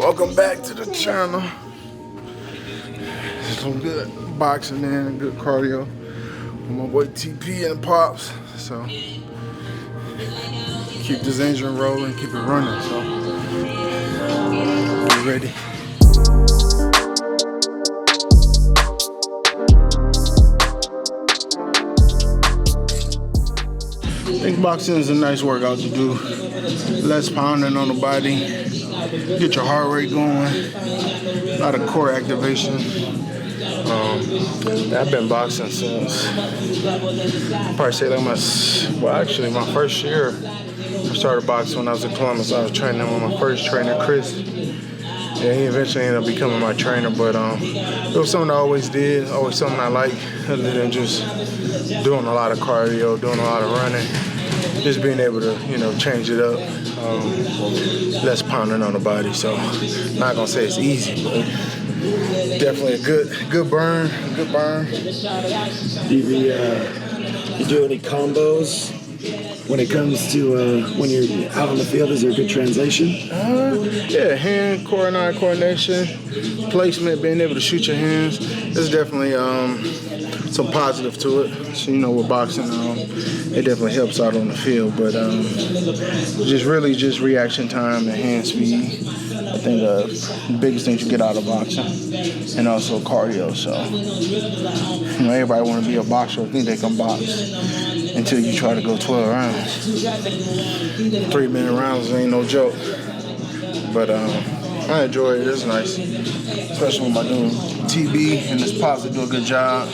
Welcome back to the channel. Some good boxing and good cardio with my boy TP and the Pops. So keep this engine rolling, keep it running. So get ready. I think boxing is a nice workout to do. Less pounding on the body, get your heart rate going, a lot of core activation. I've been boxing since, probably say like my first year. I started boxing when I was in Columbus. I was training with my first trainer, Chris. And he eventually ended up becoming my trainer, but it was something I always did, always something I liked, other than just doing a lot of cardio, doing a lot of running, just being able to, change it up, less pounding on the body. So, not gonna say it's easy, but definitely a good burn. Do you do any combos? When it comes to when you're out on the field, is there a good translation? Yeah, hand, core and eye coordination, placement, being able to shoot your hands. There's definitely some positive to it. So, with boxing, it definitely helps out on the field. But just reaction time and hand speed. I think the biggest things you get out of boxing, and also cardio. So, everybody want to be a boxer or think they can box until you try to go 12 rounds. 3-minute rounds ain't no joke. But I enjoy it. It's nice, especially when my dude TB and his pops do a good job.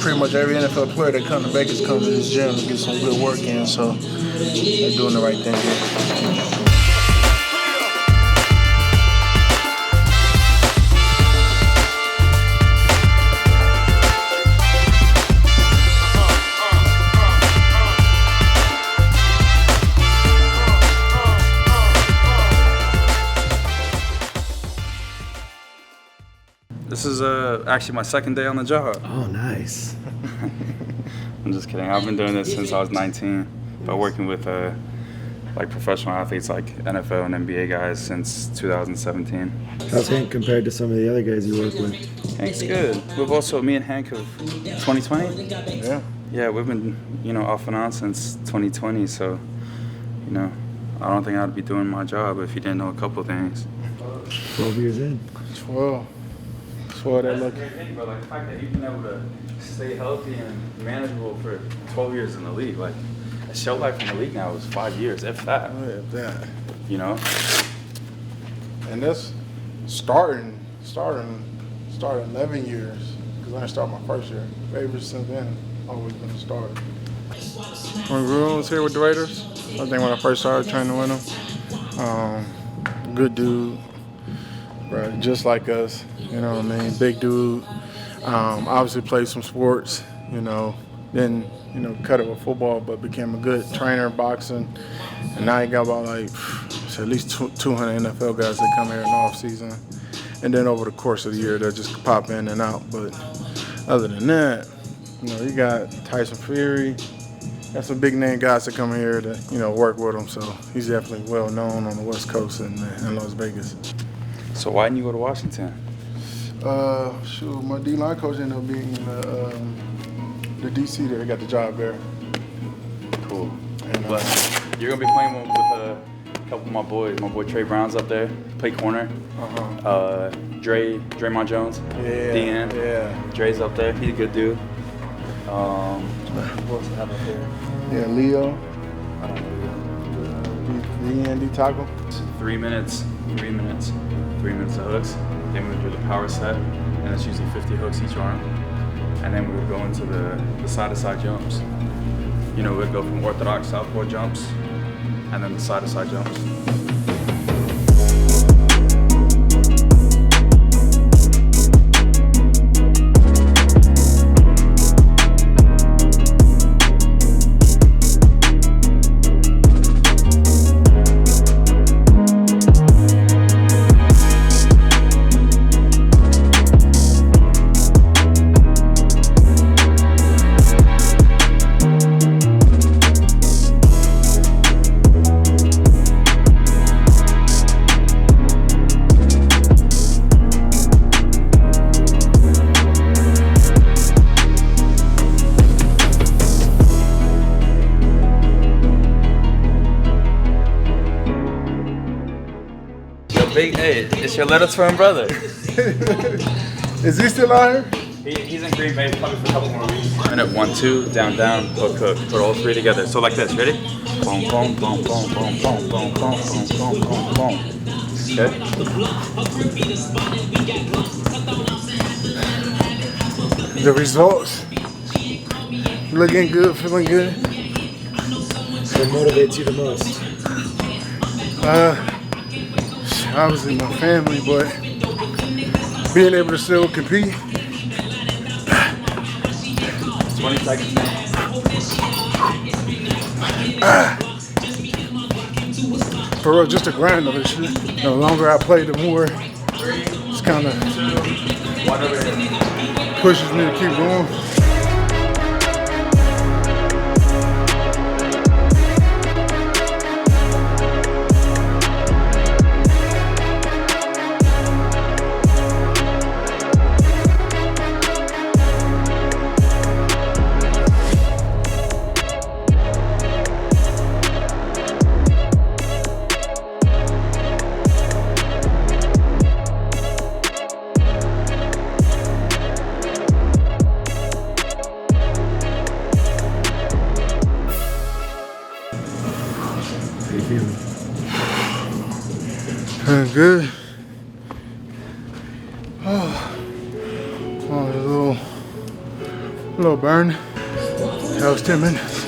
Pretty much every NFL player that come to Vegas comes to this gym to get some good work in. So they're doing the right thing here. This is actually my second day on the job. Oh, nice. I'm just kidding. I've been doing this since I was 19, but working with professional athletes like NFL and NBA guys since 2017. How's Hank compared to some of the other guys you work with? Hank's good. Me and Hank have 2020. Yeah, we've been off and on since 2020. So I don't think I'd be doing my job if you didn't know a couple of things. 12 years in. 12. That look. But the fact that you've been able to stay healthy and manageable for 12 years in the league, a shelf life in the league now is 5 years, if that. If that. And that's starting 11 years, because I started my first year. Favorites since then, always been a starter. When Ruin was here with the Raiders, I think when I first started training with him, good dude. Right, just like us, big dude. Obviously played some sports, didn't, cut it with football, but became a good trainer in boxing. And now he got about at least 200 NFL guys that come here in the off season. And then over the course of the year, they'll just pop in and out. But other than that, you got Tyson Fury. Got some big name guys that come here to, work with him. So he's definitely well known on the West Coast and in Las Vegas. So why didn't you go to Washington? My D-line coach ended up being the DC there. He got the job there. Cool. And, you're going to be playing with a couple of my boys. My boy Trey Brown's up there, play corner. Draymond Jones, DN. Yeah. Dre's up there. He's a good dude. Who else do I have up there? Yeah, Leo. I don't know DN, D-tackle. 3 minutes. 3 minutes of hooks, then we would do the power set, and it's usually 50 hooks each arm. And then we would go into the side-to-side jumps. We'd go from orthodox southpaw jumps, and then the side-to-side jumps. Big, hey, it's your little twin brother. Is he still out here? He's in Green Bay probably for a couple more weeks. Minute 1, 2, down, down, hook, hook. Put all three together. So like this, ready? Boom, boom, boom, boom, boom, boom, boom, boom, boom, boom, boom. Okay? The results. Looking good, feeling good. What motivates you the most? Obviously my family, but being able to still compete. 20 seconds now. For real, just a grind of this shit. The longer I play, the more it's kind of pushes me to keep going. Good. Oh, a little burn. That was 10 minutes.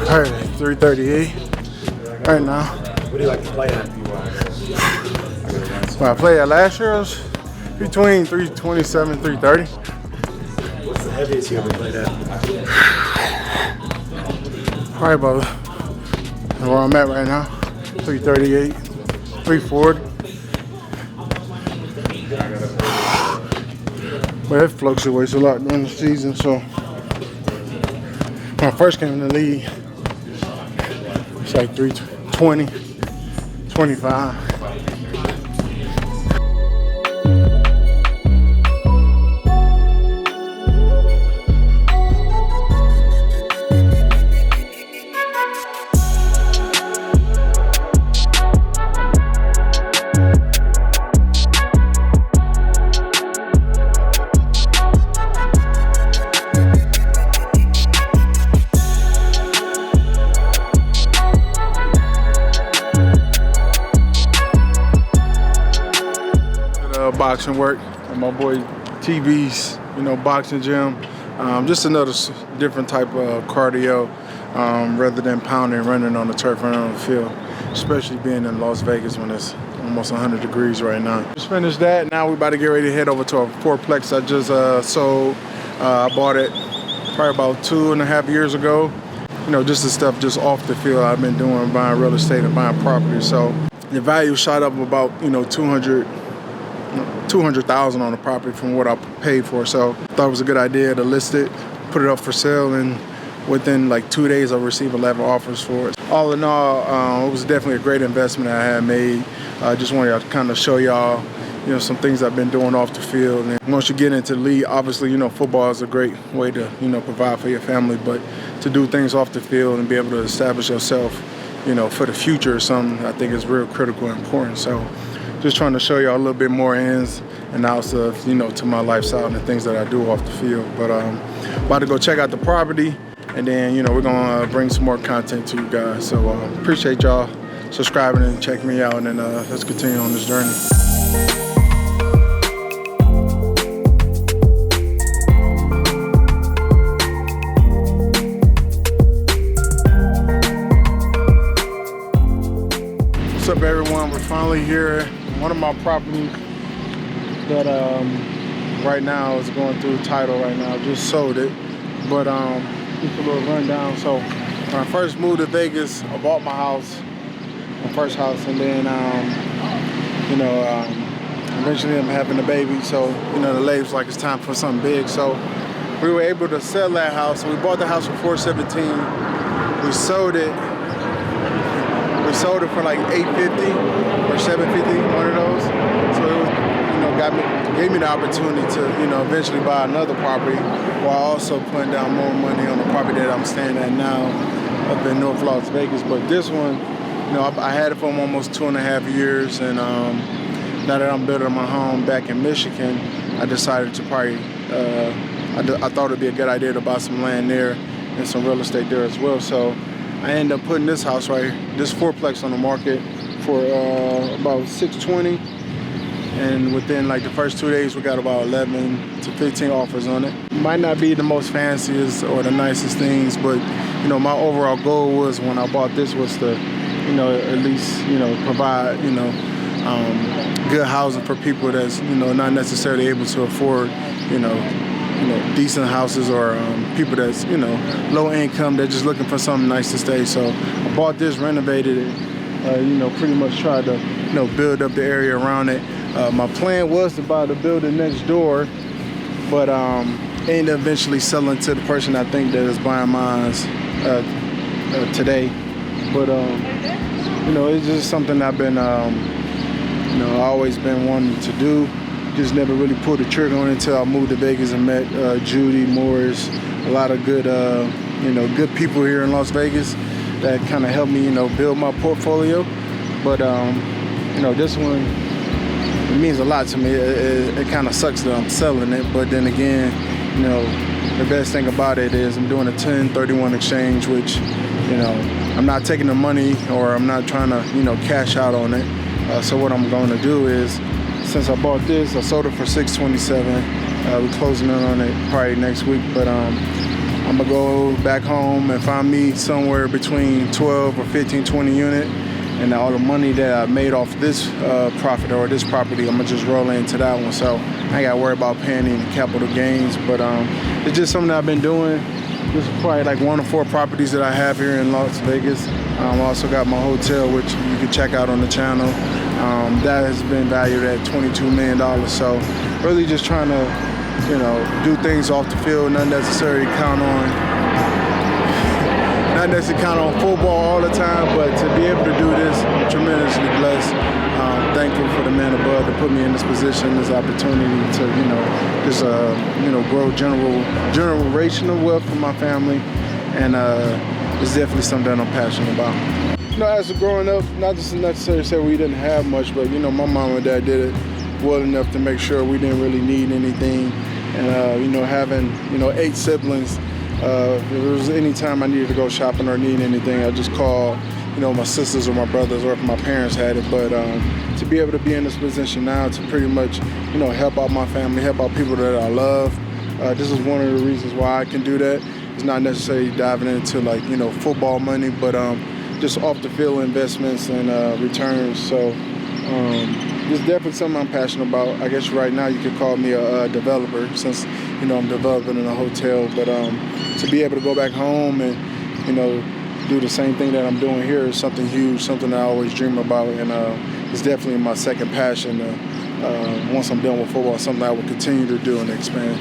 All right, 3:38 right now. What do you like to play at? When I played at last year, I was between 327, 330. What's the heaviest you ever played at? Probably about where I'm at right now, 338, 340. But it fluctuates a lot during the season, so when I first came in the league, it's like 320, 25. Boxing work and my boy TB's, boxing gym. Just another different type of cardio rather than pounding, running on the turf, running on the field, especially being in Las Vegas when it's almost 100 degrees right now. Just finished that. Now we're about to get ready to head over to a fourplex I just sold. I bought it probably about 2.5 years ago. Just the stuff just off the field I've been doing, buying real estate and buying property. So the value shot up about, 200,000 on the property from what I paid for. So I thought it was a good idea to list it, put it up for sale, and within like 2 days I received 11 offers for it. All in all, it was definitely a great investment I had made. I just wanted to kind of show y'all, some things I've been doing off the field. And once you get into the league, obviously, football is a great way to, provide for your family, but to do things off the field and be able to establish yourself, for the future or something, I think is real critical and important. So just trying to show y'all a little bit more ins and outs of, to my lifestyle and the things that I do off the field. But about to go check out the property, and then, we're going to bring some more content to you guys. So appreciate y'all subscribing and checking me out, and then let's continue on this journey. What's up, everyone? We're finally here. One of my properties that right now is going through title right now. Just sold it, but just a little rundown. So when I first moved to Vegas, I bought my house, my first house, and then eventually I'm having a baby. So the lady's like, it's time for something big. So we were able to sell that house. So we bought the house for $417. We sold it. We sold it for like $850 or $750, one of those. So it was, gave me the opportunity to, eventually buy another property while also putting down more money on the property that I'm staying at now up in North Las Vegas. But this one, I had it for almost 2.5 years, and now that I'm building my home back in Michigan, I decided to probably, I thought it'd be a good idea to buy some land there and some real estate there as well. So I ended up putting this house right here, this fourplex on the market for about $620. And within like the first 2 days, we got about 11 to 15 offers on it. Might not be the most fanciest or the nicest things, but my overall goal was when I bought this was to, at least, provide, good housing for people that's, not necessarily able to afford, decent houses, or people that's, low income, they're just looking for something nice to stay. So I bought this, renovated it, pretty much tried to, build up the area around it. My plan was to buy the building next door, but ended up eventually selling to the person I think that is buying mine today. But it's just something I've been, always been wanting to do. Just never really pulled the trigger on it until I moved to Vegas and met Judy, Morris, a lot of good, good people here in Las Vegas that kind of helped me, build my portfolio. But this one, it means a lot to me. It kind of sucks that I'm selling it, but then again, the best thing about it is I'm doing a 1031 exchange, which, I'm not taking the money, or I'm not trying to, cash out on it. So what I'm going to do is, since I bought this, I sold it for $627. We're closing in on it probably next week, but I'm gonna go back home and find me somewhere between 12 or 15, 20 unit. And all the money that I made off this profit or this property, I'm gonna just roll into that one. So I ain't gotta worry about paying any capital gains. But it's just something that I've been doing. This is probably like 1 of 4 properties that I have here in Las Vegas. I also got my hotel, which you can check out on the channel. That has been valued at $22 million. So really just trying to, do things off the field, not necessarily count on football all the time, but to be able to do this, I'm tremendously blessed. Thankful for the man above to put me in this position, this opportunity to, just, grow generational wealth for my family. And it's definitely something that I'm passionate about. As growing up, not just necessarily say we didn't have much, but, my mom and dad did it well enough to make sure we didn't really need anything. And, having, 8 siblings, if there was any time I needed to go shopping or need anything, I just called, my sisters or my brothers, or if my parents had it. But to be able to be in this position now to pretty much, help out my family, help out people that I love, this is one of the reasons why I can do that. It's not necessarily diving into like, football money, but just off the field investments and returns. So it's definitely something I'm passionate about. I guess right now you could call me a developer, since, I'm developing in a hotel. But to be able to go back home and, do the same thing that I'm doing here is something huge, something I always dream about. And it's definitely my second passion. Once I'm done with football, something I will continue to do and expand.